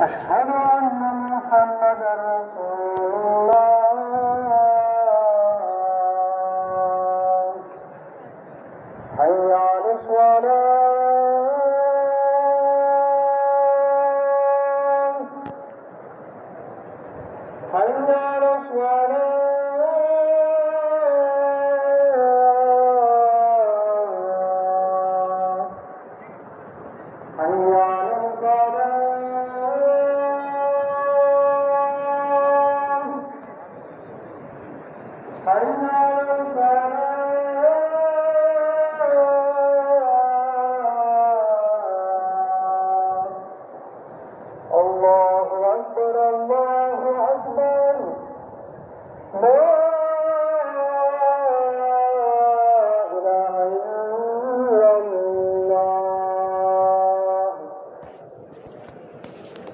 أشهد أن محمدا رسول الله. حي على الصلاة. حي على الصلاة.